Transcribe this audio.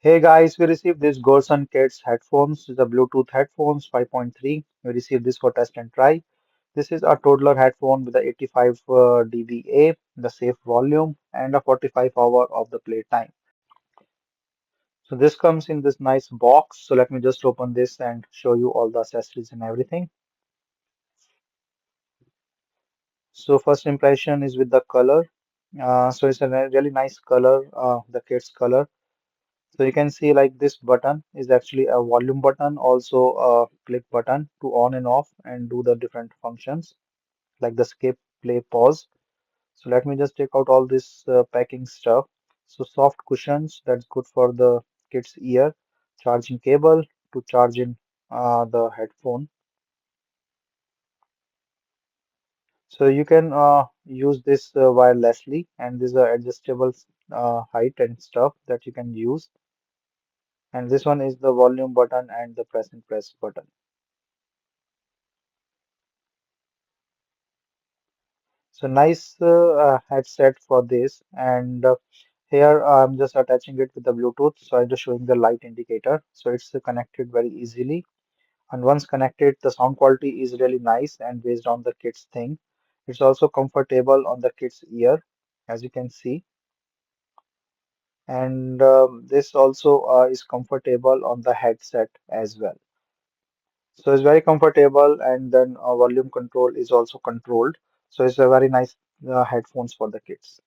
Hey guys, we received this Gorsun Kids headphones, the Bluetooth headphones 5.3. We received this for test and try. This is a Toddler headphone with the 85 dBA, the safe volume, and a 45 hour of the play time. So this comes in this nice box. So let me just open this and show you all the accessories and everything. So first impression is with the color. So it's a really nice color, the kids color. So you can see like this button is actually a volume button, also a click button to on and off and do the different functions like the skip, play, pause. So let me just take out all this packing stuff. So soft cushions, that's good for the kid's ear. Charging cable to charge in the headphone. So you can use this wirelessly, and these are adjustable height and stuff that you can use. And this one is the volume button and the press and press button. So nice headset for this, and here I'm just attaching it with the Bluetooth. So I'm just showing the light indicator. So it's connected very easily, and once connected, the sound quality is really nice and based on the kids thing. It's also comfortable on the kids ear, as you can see, and this also is comfortable on the headset as well. So it's very comfortable, and then volume control is also controlled. So it's a very nice headphones for the kids.